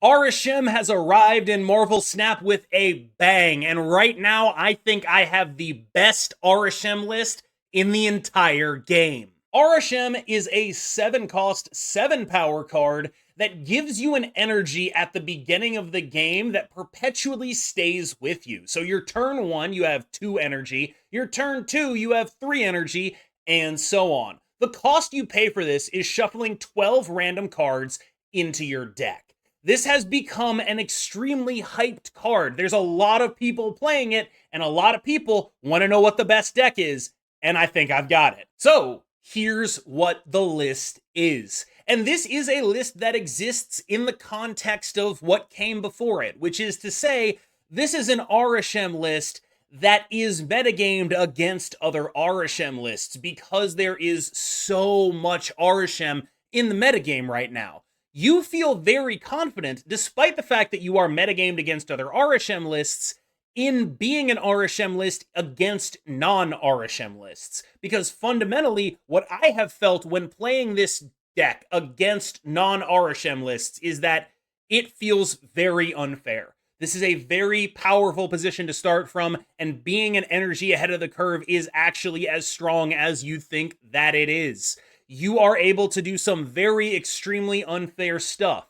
Arishem has arrived in Marvel Snap with a bang, and right now I think I have the best Arishem list in the entire game. Arishem is a 7 cost, 7 power card that gives you an energy at the beginning of the game that perpetually stays with you. So your turn 1, you have 2 energy, your turn 2, you have 3 energy, and so on. The cost you pay for this is shuffling 12 random cards into your deck. This has become an extremely hyped card. There's a lot of people playing it, and a lot of people want to know what the best deck is, and I think I've got it. So, here's what the list is. And this is a list that exists in the context of what came before it, which is to say, this is an Arishem list that is metagamed against other Arishem lists because there is so much Arishem in the metagame right now. You feel very confident, despite the fact that you are metagamed against other Arishem lists, in being an Arishem list against non-Arishem lists. Because fundamentally, what I have felt when playing this deck against non-Arishem lists is that it feels very unfair. This is a very powerful position to start from, and being an energy ahead of the curve is actually as strong as you think that it is. You are able to do some very extremely unfair stuff.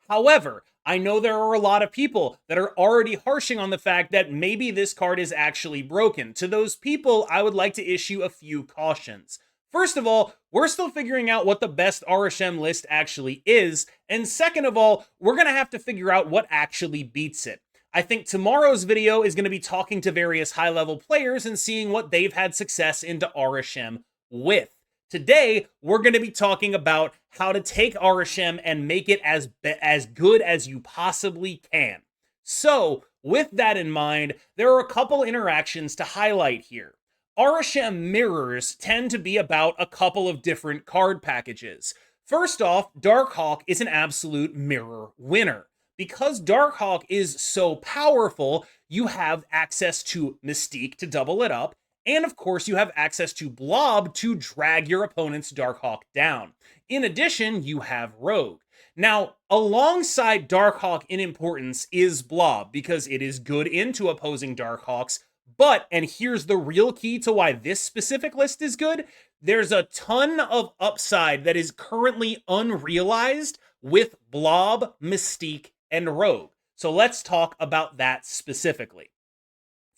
However, I know there are a lot of people that are already harshing on the fact that maybe this card is actually broken. To those people, I would like to issue a few cautions. First of all, we're still figuring out what the best Arishem list actually is, and second of all, we're going to have to figure out what actually beats it. I think tomorrow's video is going to be talking to various high-level players and seeing what they've had success into Arishem with. Today, we're going to be talking about how to take Arishem and make it as good as you possibly can. So, with that in mind, there are a couple interactions to highlight here. Arishem mirrors tend to be about a couple of different card packages. First off, Darkhawk is an absolute mirror winner. Because Darkhawk is so powerful, you have access to Mystique to double it up, and of course, you have access to Blob to drag your opponent's Darkhawk down. In addition, you have Rogue. Now, alongside Darkhawk in importance is Blob, because it is good into opposing Darkhawks, but, and here's the real key to why this specific list is good, there's a ton of upside that is currently unrealized with Blob, Mystique, and Rogue. So let's talk about that specifically.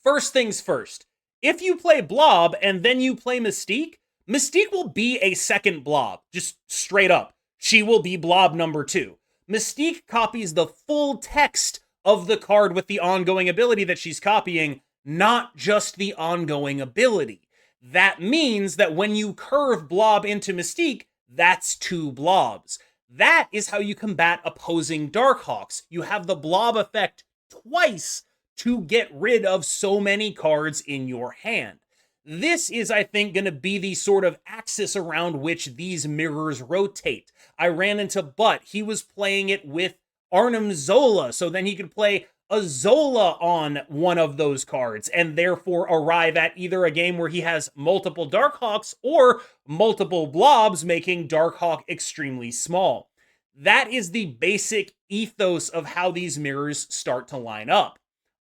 First things first. If you play Blob and then you play Mystique, Mystique will be a second Blob, just straight up. She will be Blob number 2. Mystique copies the full text of the card with the ongoing ability that she's copying, not just the ongoing ability. That means that when you curve Blob into Mystique, that's 2 Blobs. That is how you combat opposing Darkhawks. You have the Blob effect twice to get rid of so many cards in your hand. This is, I think, going to be the sort of axis around which these mirrors rotate. I ran into Butt. He was playing it with Arnim Zola, so then he could play a Zola on one of those cards, and therefore arrive at either a game where he has multiple Darkhawks or multiple Blobs, making Darkhawk extremely small. That is the basic ethos of how these mirrors start to line up.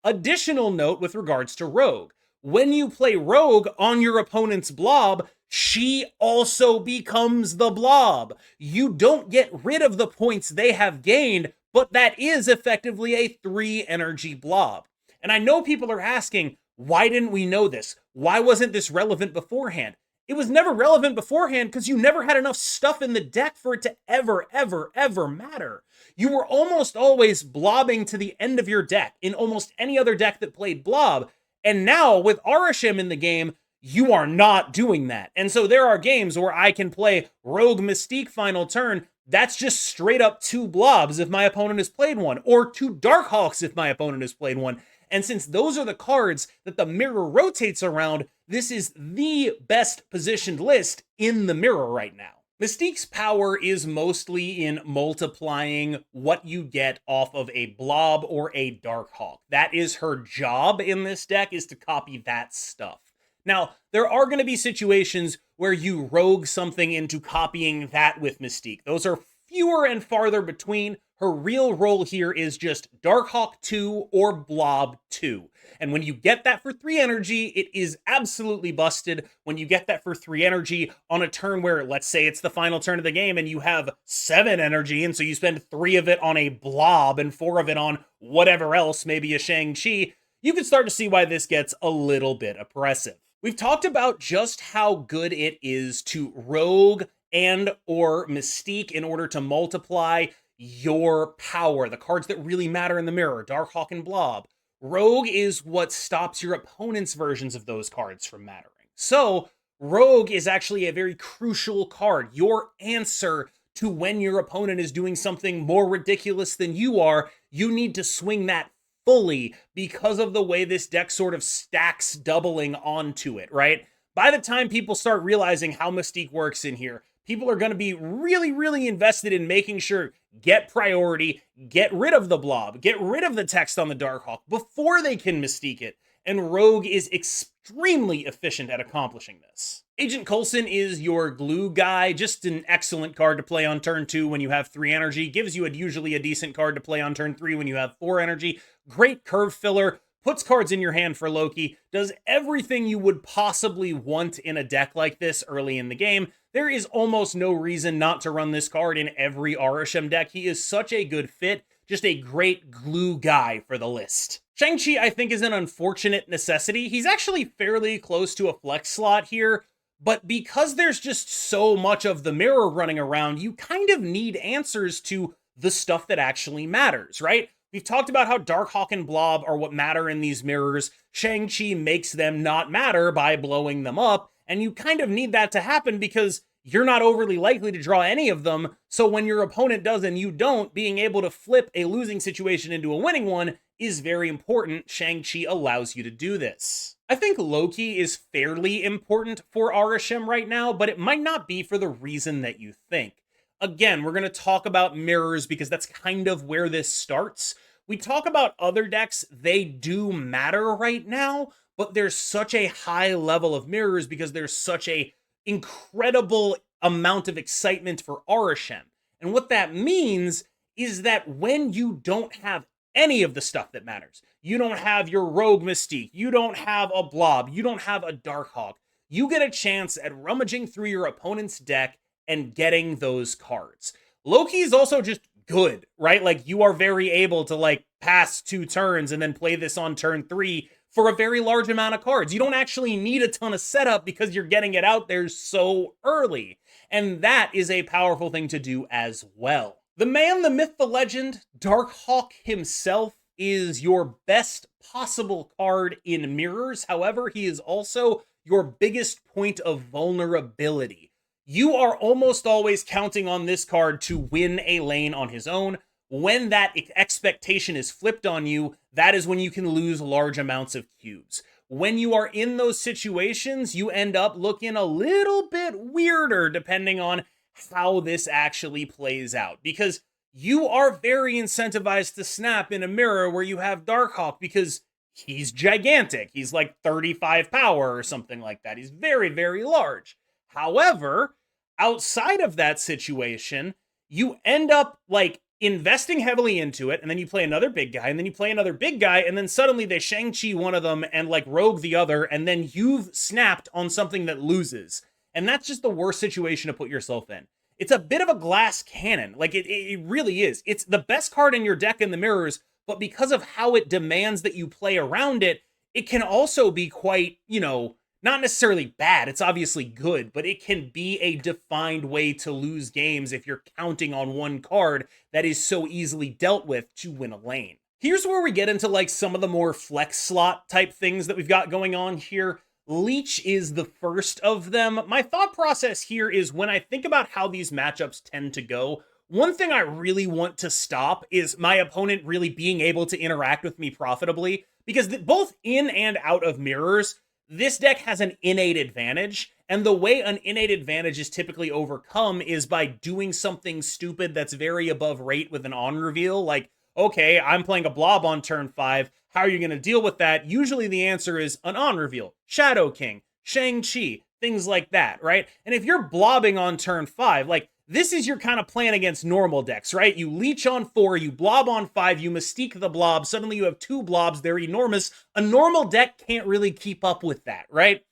Additional note with regards to Rogue. When you play Rogue on your opponent's Blob, she also becomes the Blob. You don't get rid of the points they have gained, but that is effectively a 3 energy Blob. And I know people are asking, why didn't we know this? Why wasn't this relevant beforehand? It was never relevant beforehand because you never had enough stuff in the deck for it to ever matter. You were almost always blobbing to the end of your deck in almost any other deck that played Blob. And now, with Arishem in the game, you are not doing that. And so there are games where I can play Rogue Mystique final turn. That's just straight up 2 Blobs if my opponent has played one, or 2 Darkhawks if my opponent has played one. And since those are the cards that the mirror rotates around, this is the best positioned list in the mirror right now. Mystique's power is mostly in multiplying what you get off of a Blob or a Darkhawk. That is her job in this deck, is to copy that stuff. Now, there are going to be situations where you rogue something into copying that with Mystique. Those are fewer and farther between. Her real role here is just Darkhawk 2 or Blob 2. And when you get that for 3 energy, it is absolutely busted. When you get that for 3 energy on a turn where, let's say it's the final turn of the game and you have 7 energy, and so you spend 3 of it on a Blob and 4 of it on whatever else, maybe a Shang-Chi, you can start to see why this gets a little bit oppressive. We've talked about just how good it is to Rogue and or Mystique in order to multiply your power, the cards that really matter in the mirror, Darkhawk and Blob. Rogue is what stops your opponent's versions of those cards from mattering. So Rogue is actually a very crucial card, your answer to when your opponent is doing something more ridiculous than you are. You need to swing that fully because of the way this deck sort of stacks doubling onto it, right? By the time people start realizing how Mystique works in here, people are going to be really, really invested in making sure get priority, get rid of the Blob, get rid of the text on the Darkhawk before they can Mystique it. And Rogue is extremely efficient at accomplishing this. Agent Coulson is your glue guy, just an excellent card to play on turn 2 when you have 3 energy, gives you usually a decent card to play on turn 3 when you have 4 energy, great curve filler, puts cards in your hand for Loki, does everything you would possibly want in a deck like this early in the game. There is almost no reason not to run this card in every Arishem deck. He is such a good fit, just a great glue guy for the list. Shang-Chi, I think, is an unfortunate necessity. He's actually fairly close to a flex slot here, but because there's just so much of the mirror running around, you kind of need answers to the stuff that actually matters, right? We've talked about how Darkhawk and Blob are what matter in these mirrors. Shang-Chi makes them not matter by blowing them up, and you kind of need that to happen because you're not overly likely to draw any of them, so when your opponent does and you don't, being able to flip a losing situation into a winning one is very important. Shang-Chi allows you to do this. I think Loki is fairly important for Arishem right now, but it might not be for the reason that you think. Again, we're going to talk about mirrors because that's kind of where this starts. We talk about other decks, they do matter right now, but there's such a high level of mirrors because there's such a incredible amount of excitement for Arishem. And what that means is that when you don't have any of the stuff that matters, you don't have your Rogue Mystique, you don't have a Blob, you don't have a Darkhawk, you get a chance at rummaging through your opponent's deck and getting those cards. Loki is also just good, right? Like, you are very able to, like, pass 2 turns and then play this on turn 3 for a very large amount of cards. You don't actually need a ton of setup because you're getting it out there so early. And that is a powerful thing to do as well. The man, the myth, the legend, Darkhawk himself is your best possible card in mirrors. However, he is also your biggest point of vulnerability. You are almost always counting on this card to win a lane on his own. When that expectation is flipped on you, that is when you can lose large amounts of cubes. When you are in those situations, you end up looking a little bit weirder depending on how this actually plays out. Because you are very incentivized to snap in a mirror where you have Darkhawk because he's gigantic. He's like 35 power or something like that. He's very, very large. However, outside of that situation, you end up like investing heavily into it, and then you play another big guy, and then you play another big guy, and then suddenly they Shang-Chi one of them and like Rogue the other, and then you've snapped on something that loses. And that's just the worst situation to put yourself in. It's a bit of a glass cannon. Like, it really is. It's the best card in your deck in the mirrors, but because of how it demands that you play around it, it can also be quite, not necessarily bad. It's obviously good, but it can be a defined way to lose games if you're counting on one card that is so easily dealt with to win a lane. Here's where we get into like some of the more flex slot type things that we've got going on here. Leech is the first of them. My thought process here is when I think about how these matchups tend to go, one thing I really want to stop is my opponent really being able to interact with me profitably, because both in and out of mirrors, this deck has an innate advantage, and the way an innate advantage is typically overcome is by doing something stupid that's very above rate with an on reveal, like, okay, I'm playing a Blob on turn 5, how are you going to deal with that? Usually the answer is an on reveal, Shadow King, Shang-Chi, things like that, right? And if you're blobbing on turn 5, like, this is your kind of plan against normal decks, right? You leech on 4, you blob on 5, you Mystique the blob, suddenly you have 2 blobs, they're enormous. A normal deck can't really keep up with that, right?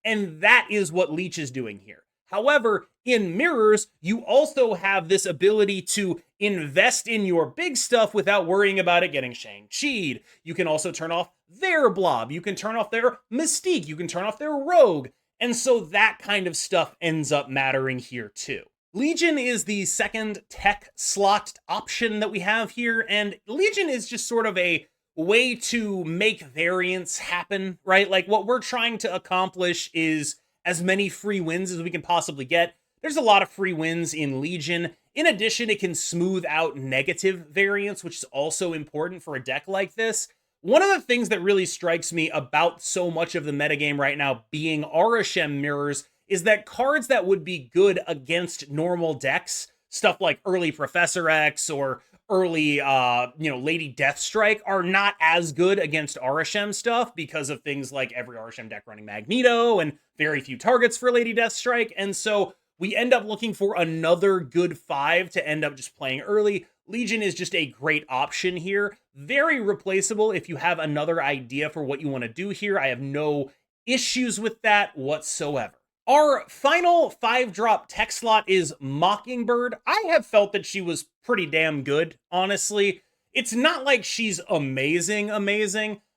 And that is what Leech is doing here. However, in Mirrors, you also have this ability to invest in your big stuff without worrying about it getting Shang-Chi'd. You can also turn off their blob, you can turn off their Mystique, you can turn off their Rogue, and so that kind of stuff ends up mattering here too. Legion is the second tech slot option that we have here, and Legion is just sort of a way to make variance happen, right? Like, what we're trying to accomplish is as many free wins as we can possibly get. There's a lot of free wins in Legion. In addition, it can smooth out negative variance, which is also important for a deck like this. One of the things that really strikes me about so much of the metagame right now being Arishem mirrors is that cards that would be good against normal decks, stuff like early Professor X or early, Lady Deathstrike, are not as good against Arishem stuff because of things like every Arishem deck running Magneto and very few targets for Lady Deathstrike. And so we end up looking for another good 5 to end up just playing early. Legion is just a great option here. Very replaceable if you have another idea for what you want to do here. I have no issues with that whatsoever. Our final 5-drop tech slot is Mockingbird. I have felt that she was pretty damn good, honestly. It's not like she's amazing,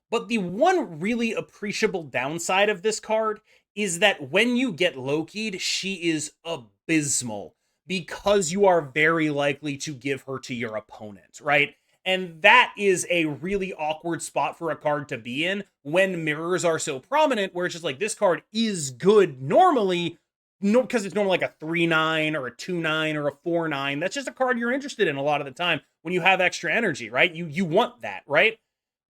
but the one really appreciable downside of this card is that when you get Loki'd, she is abysmal because you are very likely to give her to your opponent, right? And that is a really awkward spot for a card to be in when mirrors are so prominent, where it's just like, this card is good normally, because it's normally like a 3-9 or a 2-9 or a 4-9. That's just a card you're interested in a lot of the time when you have extra energy, right? You want that, right?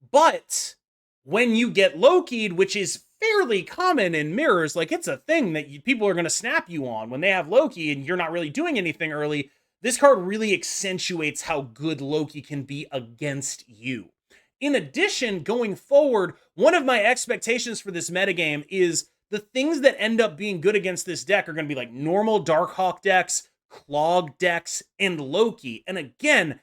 But when you get Loki'd, which is fairly common in mirrors, like, it's a thing that people are going to snap you on when they have Loki and you're not really doing anything early. This card really accentuates how good Loki can be against you. In addition, going forward, one of my expectations for this metagame is the things that end up being good against this deck are going to be like normal Darkhawk decks, Clog decks, and Loki. And again,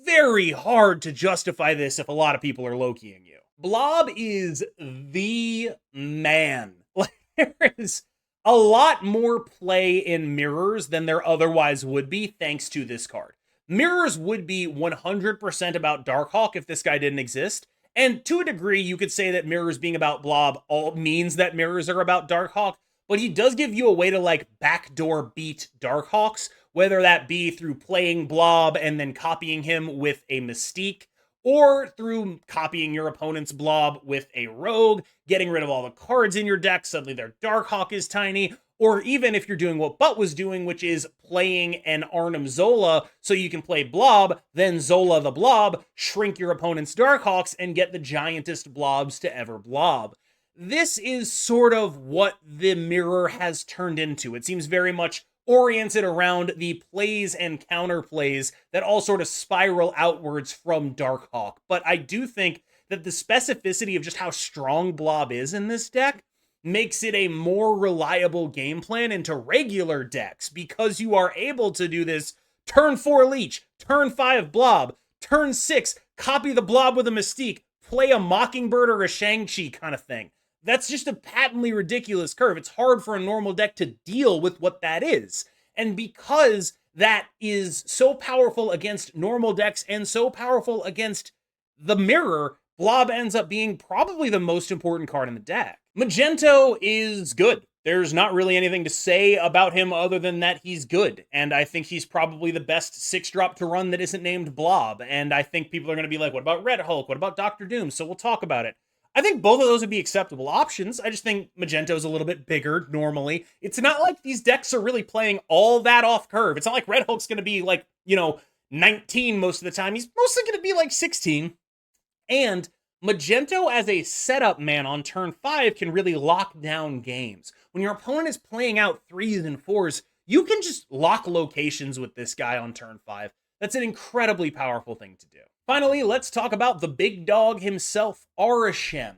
very hard to justify this if a lot of people are Lokiing you. Blob is the man. Like, there is a lot more play in mirrors than there otherwise would be thanks to this card. Mirrors would be 100% about Darkhawk if this guy didn't exist. And to a degree, you could say that mirrors being about Blob all means that mirrors are about Darkhawk, but he does give you a way to, like, backdoor beat Darkhawks, whether that be through playing Blob and then copying him with a Mystique, or through copying your opponent's Blob with a Rogue, getting rid of all the cards in your deck, suddenly their Darkhawk is tiny, or even if you're doing what Butt was doing, which is playing an Arnim Zola so you can play Blob, then Zola the Blob, shrink your opponent's Darkhawks, and get the giantest blobs to ever blob. This is sort of what the mirror has turned into. It seems very much oriented around the plays and counterplays that all sort of spiral outwards from Darkhawk. But I do think that the specificity of just how strong Blob is in this deck makes it a more reliable game plan into regular decks, because you are able to do this turn 4 Leech, turn 5 Blob, turn 6 copy the Blob with a Mystique, play a Mockingbird or a Shang-Chi kind of thing. That's just a patently ridiculous curve. It's hard for a normal deck to deal with what that is. And because that is so powerful against normal decks and so powerful against the mirror, Blob ends up being probably the most important card in the deck. Magento is good. There's not really anything to say about him other than that he's good. And I think he's probably the best 6-drop to run that isn't named Blob. And I think people are going to be like, what about Red Hulk? What about Dr. Doom? So we'll talk about it. I think both of those would be acceptable options. I just think Magento's a little bit bigger normally. It's not like these decks are really playing all that off curve. It's not like Red Hulk's going to be like, 19 most of the time. He's mostly going to be like 16. And Magento as a setup man on turn 5 can really lock down games. When your opponent is playing out 3s and 4s, you can just lock locations with this guy on turn 5. That's an incredibly powerful thing to do. Finally, let's talk about the big dog himself, Arishem.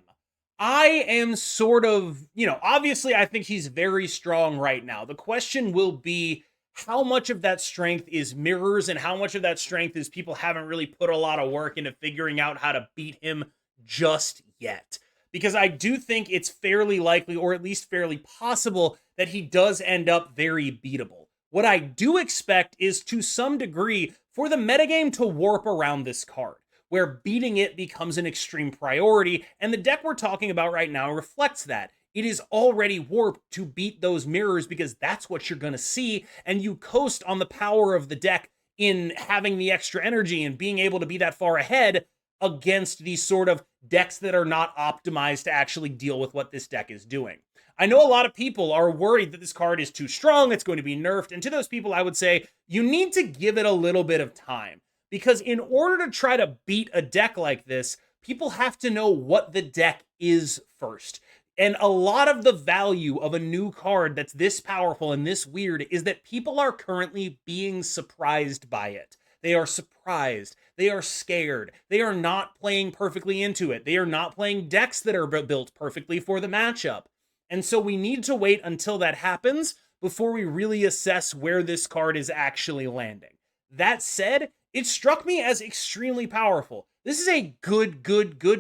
I am sort of, obviously I think he's very strong right now. The question will be, how much of that strength is mirrors and how much of that strength is people haven't really put a lot of work into figuring out how to beat him just yet. Because I do think it's fairly likely, or at least fairly possible, that he does end up very beatable. What I do expect is, to some degree, for the metagame to warp around this card, where beating it becomes an extreme priority, and the deck we're talking about right now reflects that. It is already warped to beat those mirrors because that's what you're going to see, and you coast on the power of the deck in having the extra energy and being able to be that far ahead against these sort of decks that are not optimized to actually deal with what this deck is doing. I know a lot of people are worried that this card is too strong, it's going to be nerfed, and to those people I would say you need to give it a little bit of time, because in order to try to beat a deck like this, people have to know what the deck is first. And a lot of the value of a new card that's this powerful and this weird is that people are currently being surprised by it. They are surprised. They are scared. They are not playing perfectly into it. They are not playing decks that are built perfectly for the matchup. And so we need to wait until that happens before we really assess where this card is actually landing. That said, it struck me as extremely powerful. This is a good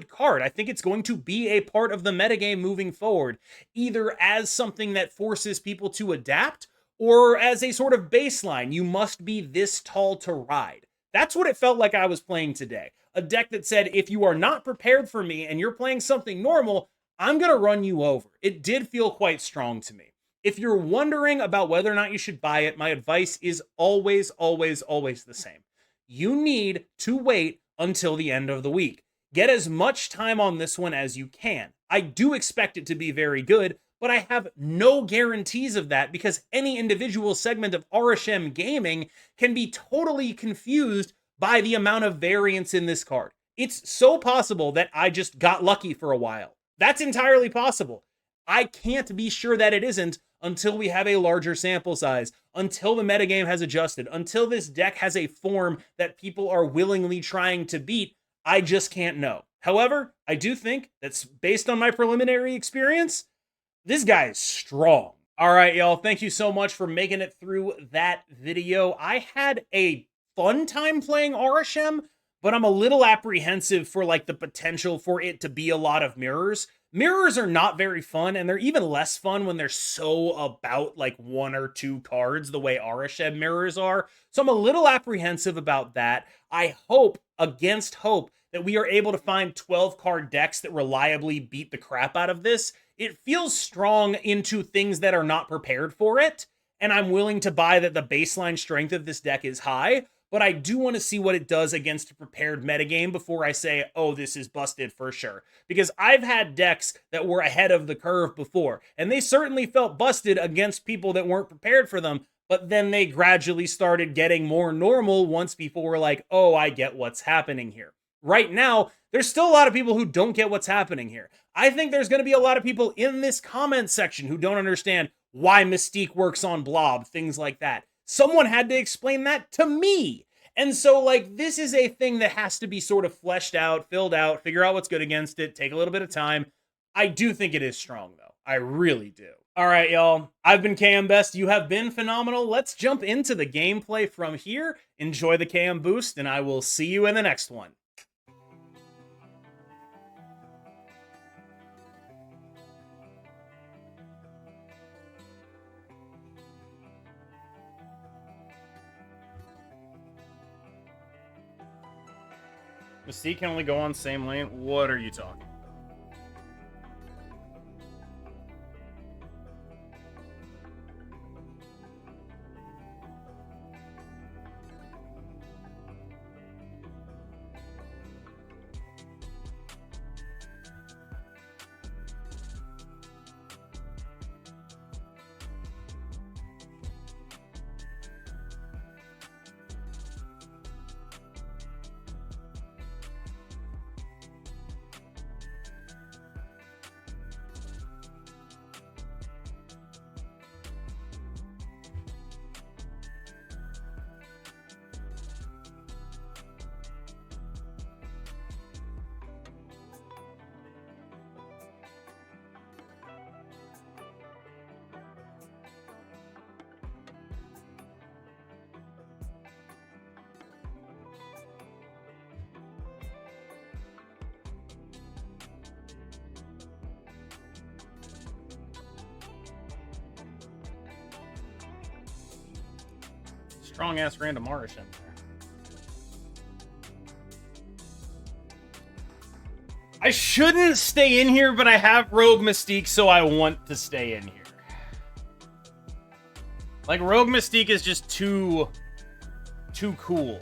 card. I think it's going to be a part of the metagame moving forward, either as something that forces people to adapt or as a sort of baseline. You must be this tall to ride. That's what it felt like I was playing today. A deck that said, if you are not prepared for me and you're playing something normal, I'm going to run you over. It did feel quite strong to me. If you're wondering about whether or not you should buy it, my advice is always the same. You need to wait until the end of the week. Get as much time on this one as you can. I do expect it to be very good, but I have no guarantees of that because any individual segment of Arishem gaming can be totally confused by the amount of variance in this card. It's so possible that I just got lucky for a while. That's entirely possible. I can't be sure that it isn't until we have a larger sample size, until the metagame has adjusted, until this deck has a form that people are willingly trying to beat. I just can't know. However, I do think that's based on my preliminary experience, this guy is strong. All right, y'all. Thank you so much for making it through that video. I had a fun time playing Arishem, but I'm a little apprehensive for like the potential for it to be a lot of mirrors. Mirrors are not very fun, and they're even less fun when they're so about like one or two cards the way Arishem mirrors are. So I'm a little apprehensive about that. I hope, against hope, that we are able to find 12 card decks that reliably beat the crap out of this. It feels strong into things that are not prepared for it, and I'm willing to buy that the baseline strength of this deck is high, but I do want to see what it does against a prepared metagame before I say, oh, this is busted for sure. Because I've had decks that were ahead of the curve before, and they certainly felt busted against people that weren't prepared for them, but then they gradually started getting more normal once people were like, oh, I get what's happening here. Right now, there's still a lot of people who don't get what's happening here. I think there's going to be a lot of people in this comment section who don't understand why Mystique works on Blob, things like that. Someone had to explain that to me. And so, like, this is a thing that has to be sort of fleshed out, filled out, figure out what's good against it, take a little bit of time. I do think it is strong, though. I really do. All right, y'all. I've been KM Best. You have been phenomenal. Let's jump into the gameplay from here. Enjoy the KM Boost, and I will see you in the next one. Mystique can only go on same lane? What are you talking about? Strong ass random Arishem there. I shouldn't stay in here, but I have Rogue Mystique, so I want to stay in here. Like, Rogue Mystique is just too cool.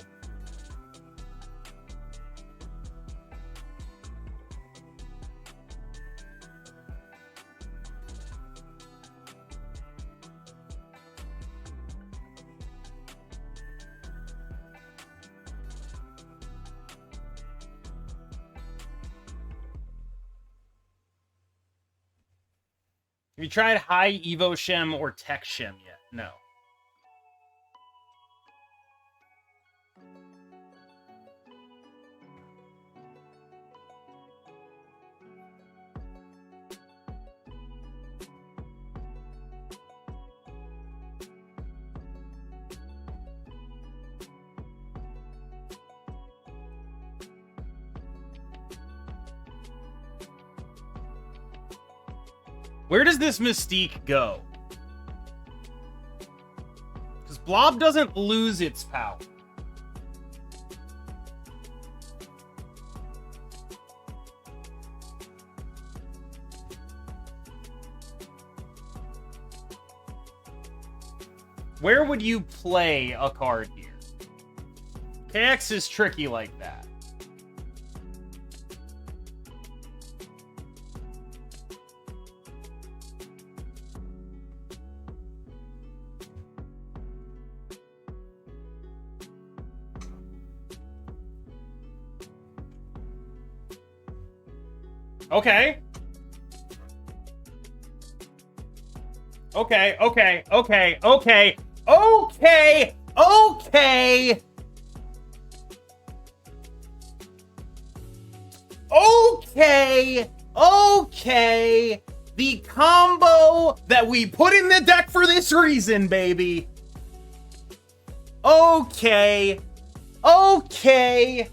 Have you tried High Evo Shem or Tech Shem yet? No. Where does this Mystique go? Because Blob doesn't lose its power. Where would you play a card here? KX is tricky like that. Okay. Okay, okay, okay, okay, okay, okay. Okay, okay. The combo that we put in the deck for this reason, baby. Okay, okay.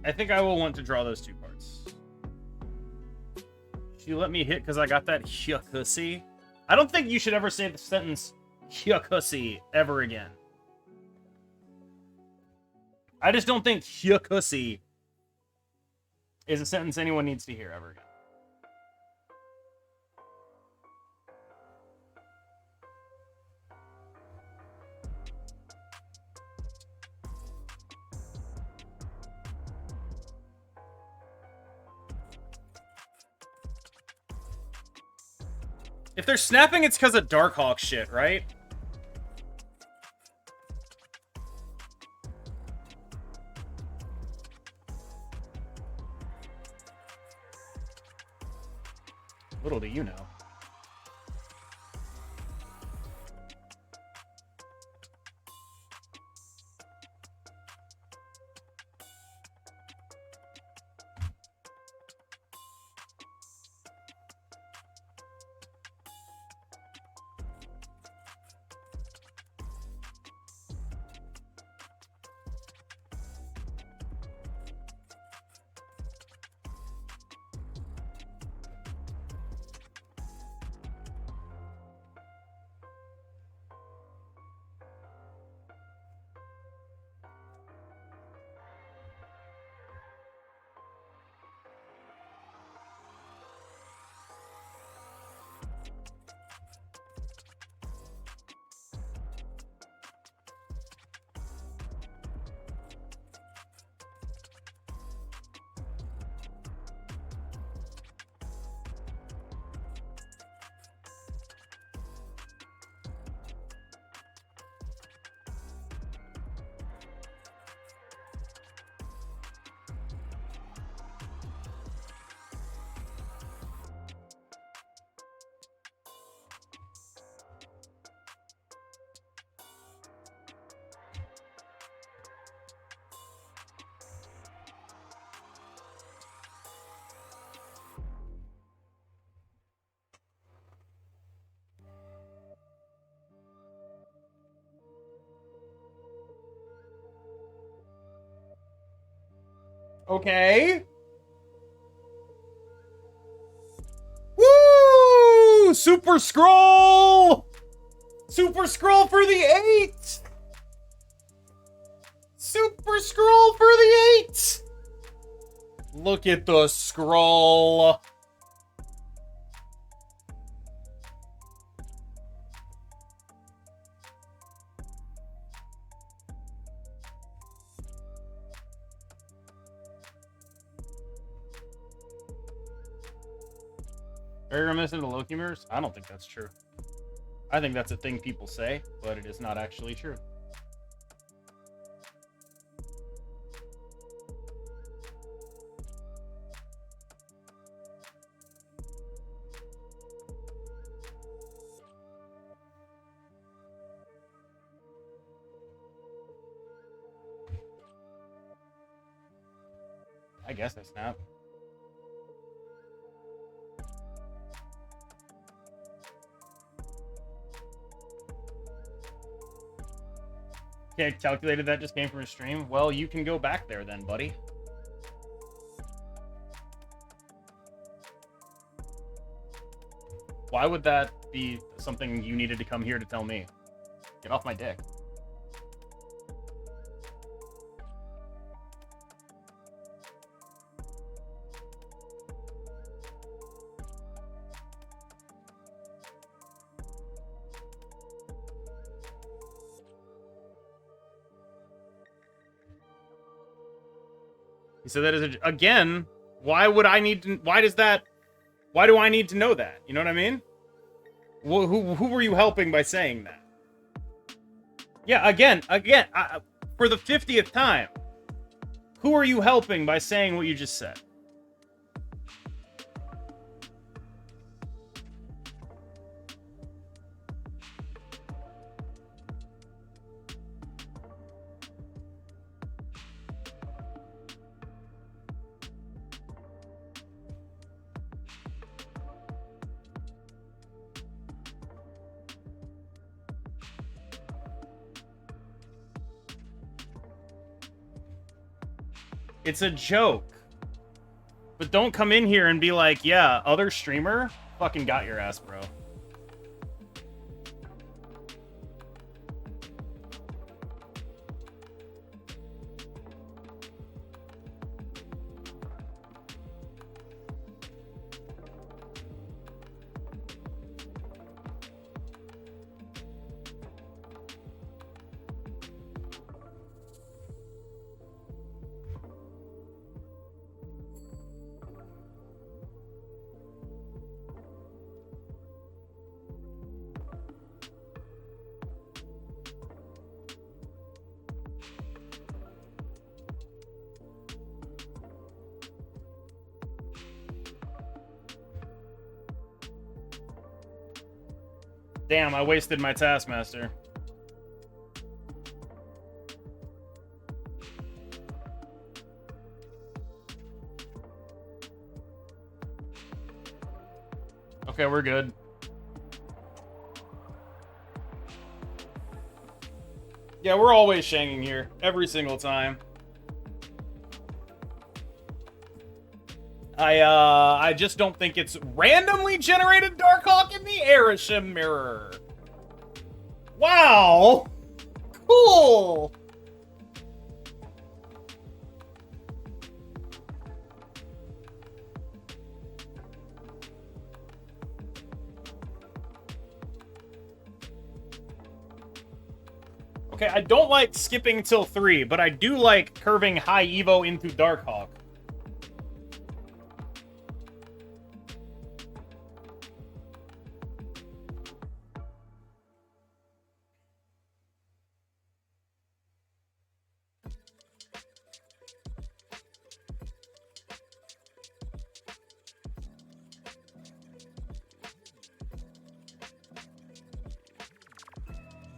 I think I will want to draw those two cards. She let me hit because I got that hyukussy. I don't think you should ever say the sentence hyukussy ever again. I just don't think hyukussy is a sentence anyone needs to hear ever again. If they're snapping, it's because of Darkhawk shit, right? Little do you know. Okay. Woo! Super Scroll! Super Scroll for the 8! Super Scroll for the 8! Look at the scroll. Very reminiscent of Loki mirrors? I don't think that's true. I think that's a thing people say, but it is not actually true. I guess I snap. Okay, calculated that just came from a stream. Well, you can go back there then, buddy. Why would that be something you needed to come here to tell me? Get off my dick. So that is again, why would I need to, why do I need to know that? You know what I mean? Who were you helping by saying that? Yeah, again, for the 50th time, who are you helping by saying what you just said? It's a joke. But don't come in here and be like, yeah, other streamer fucking got your ass, bro. Damn, I wasted my Taskmaster. Okay, we're good. Yeah, we're always shanging here. Every single time. I just don't think it's randomly generated Darkhawk in the Arishem mirror. Wow! Cool! Okay, I don't like skipping till 3, but I do like curving high Evo into Darkhawk.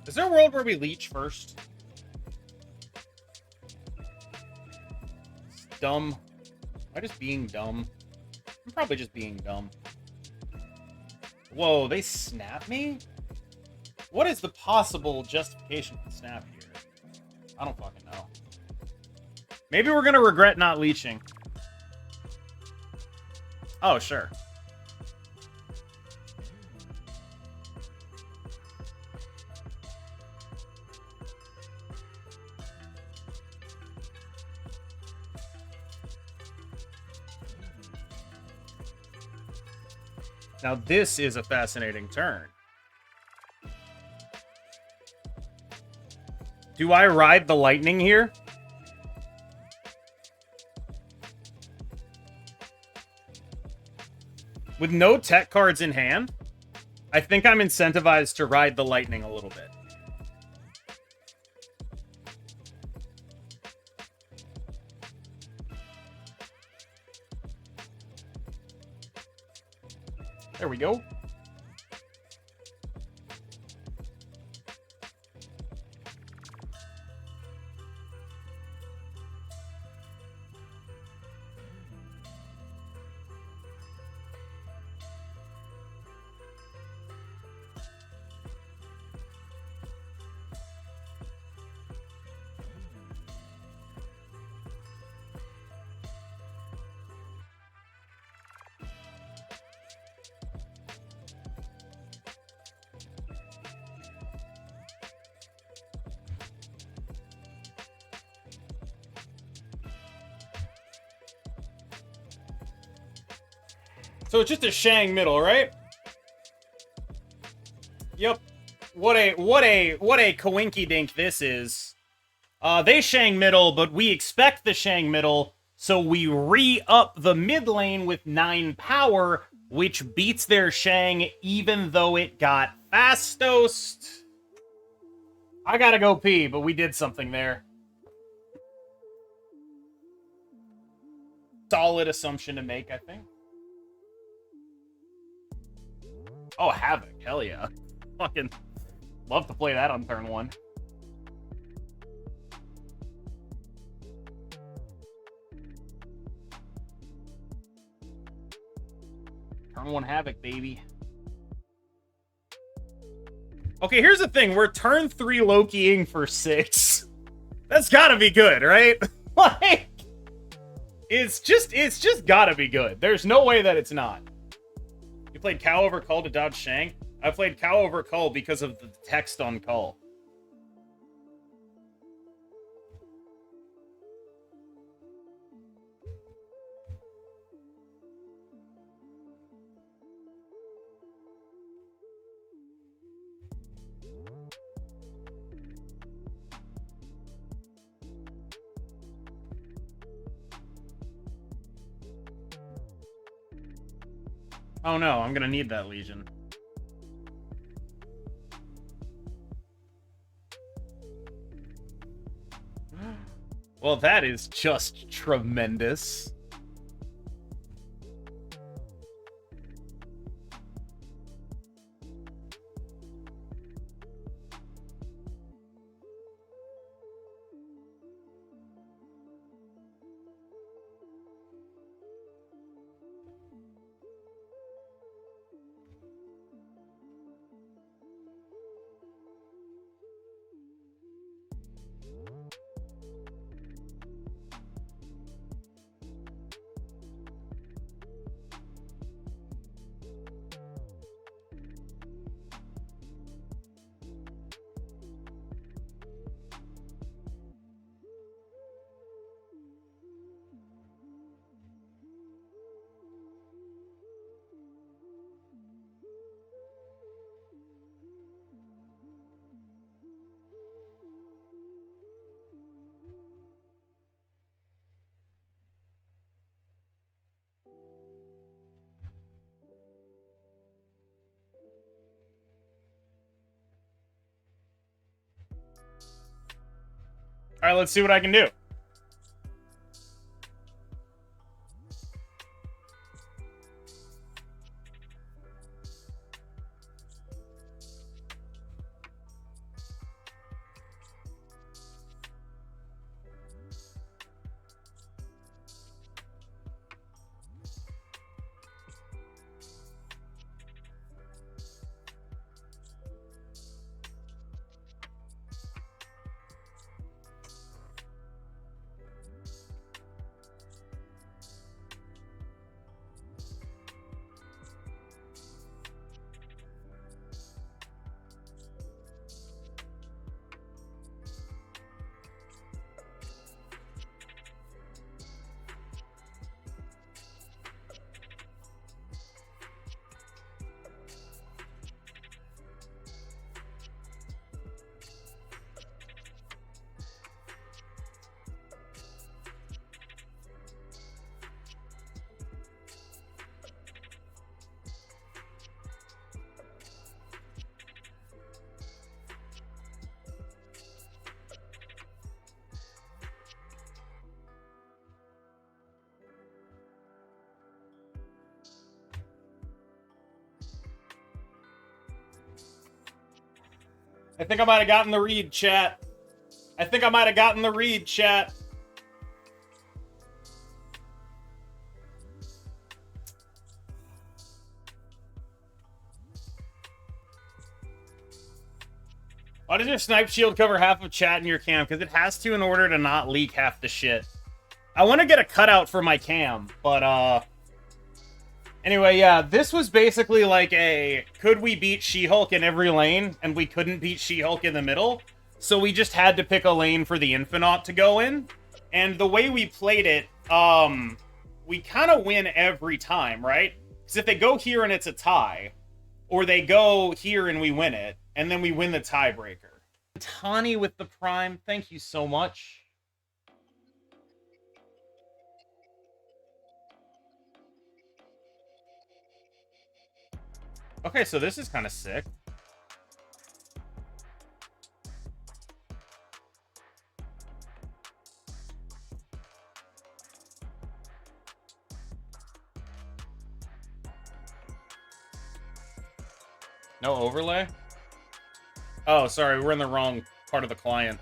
Is there a world where we leech first? It's dumb. Am I just being dumb? I'm probably just being dumb. Whoa, they snap me? What is the possible justification for snap here? I don't fucking know. Maybe we're gonna regret not leeching. Oh, sure. Now this is a fascinating turn. Do I ride the lightning here? With no tech cards in hand, I think I'm incentivized to ride the lightning a little bit. There we go. So it's just a Shang middle, right? Yep. What a coinky dink this is. They Shang middle, but we expect the Shang middle, so we re-up the mid lane with 9 power, which beats their Shang even though it got Fastos. I gotta go pee, but we did something there. Solid assumption to make, I think. Oh, Havoc. Hell yeah. Fucking love to play that on turn 1. Turn 1 Havoc, baby. Okay, here's the thing. We're turn 3 Lokiing for 6. That's gotta be good, right? Like, it's just gotta be good. There's no way that it's not. You played Cow over Cull to dodge Shang? I played Cow over Cull because of the text on Cull. Oh no, I'm gonna need that Legion. Well, that is just tremendous. All right, let's see what I can do. I think I might have gotten the read, chat. I think I might have gotten the read, chat. Why does your snipe shield cover half of chat in your cam? Because it has to in order to not leak half the shit. I want to get a cutout for my cam, but, anyway, yeah, this was basically like a, could we beat She-Hulk in every lane? And we couldn't beat She-Hulk in the middle. So we just had to pick a lane for the Infinite to go in. And the way we played it, we kind of win every time, right? Because if they go here and it's a tie, or they go here and we win it, and then we win the tiebreaker. Tani with the Prime, thank you so much. Okay, so this is kind of sick. No overlay? Oh, sorry, we're in the wrong part of the client.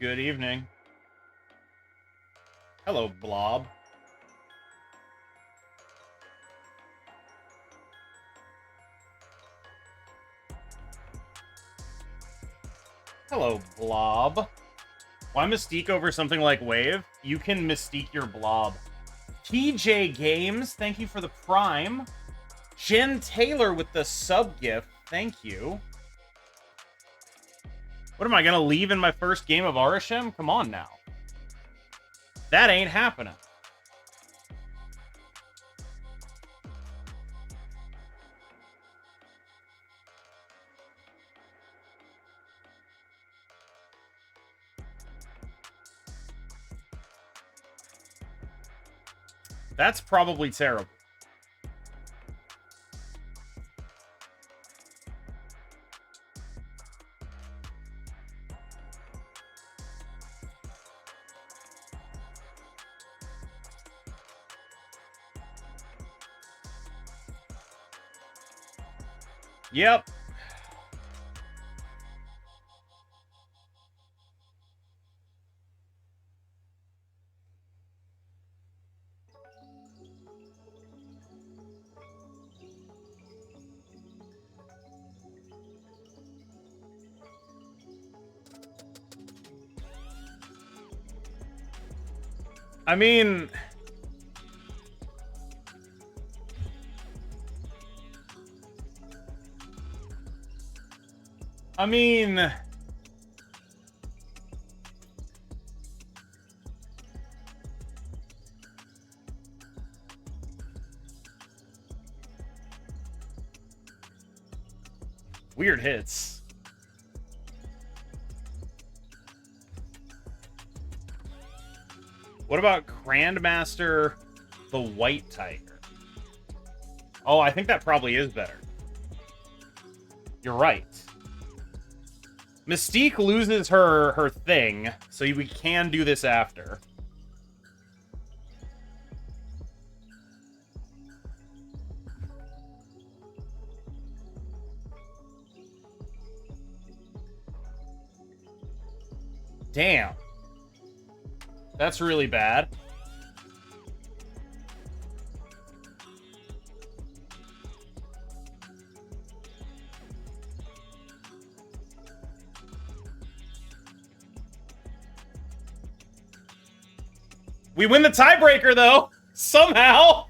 Good evening. Hello, Blob. Hello, Blob. Why Mystique over something like Wave? You can Mystique your Blob. TJ Games, thank you for the Prime. Jen Taylor with the sub gift, thank you. What am I gonna leave in my first game of Arishem? Come on now. That ain't happening. That's probably terrible. Yep. I mean... Weird hits. What about Grandmaster the White Tiger? Oh, I think that probably is better. You're right. Mystique loses her thing, so we can do this after. Damn. That's really bad. We win the tiebreaker, though. Somehow.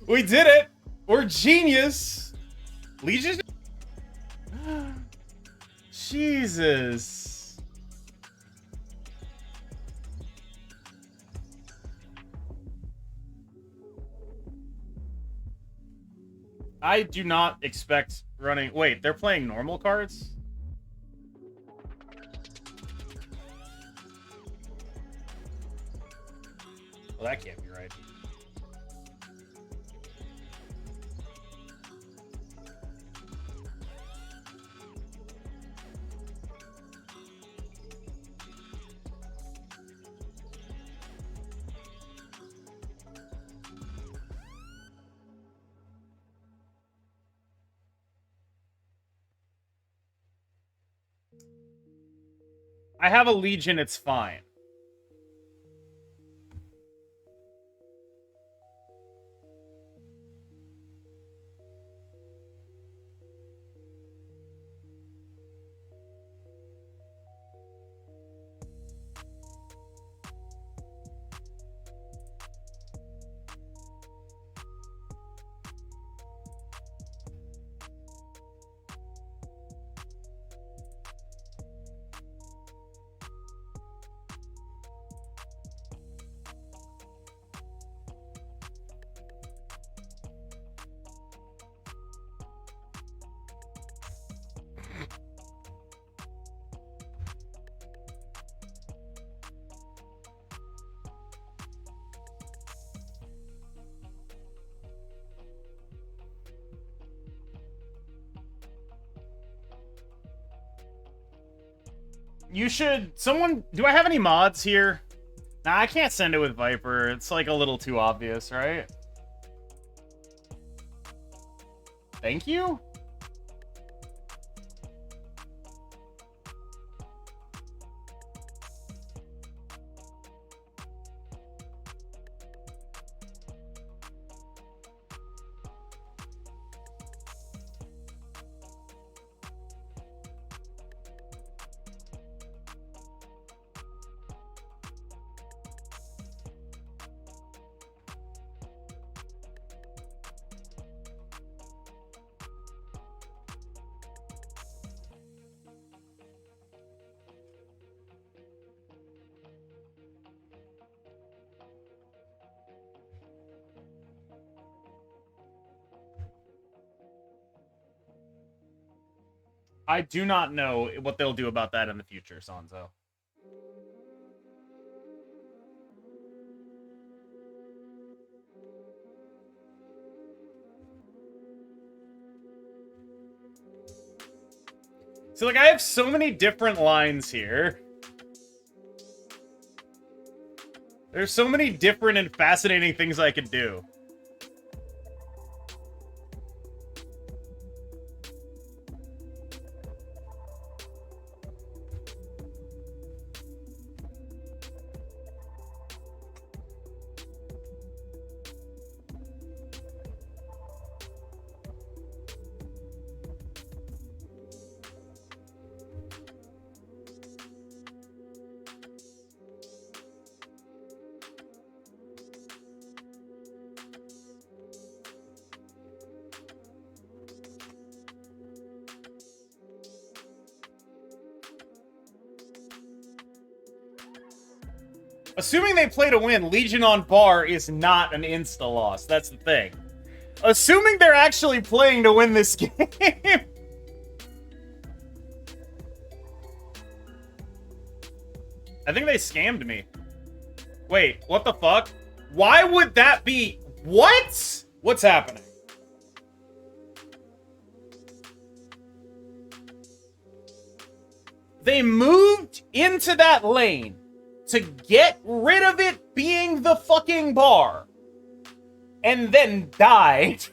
We did it. We're genius. Legion? Jesus. I do not expect running... Wait, they're playing normal cards? Well, that can't be right. I have a Legion, it's fine. You should... Someone... Do I have any mods here? Nah, I can't send it with Viper. It's, like, a little too obvious, right? Thank you? I do not know what they'll do about that in the future, Sanzo. So, like, I have so many different lines here. There's so many different and fascinating things I could do. Assuming they play to win, Legion on bar is not an insta-loss. That's the thing. Assuming they're actually playing to win this game. I think they scammed me. Wait, what the fuck? Why would that be... What? What's happening? They moved into that lane to get rid of it being the fucking bar. And then died.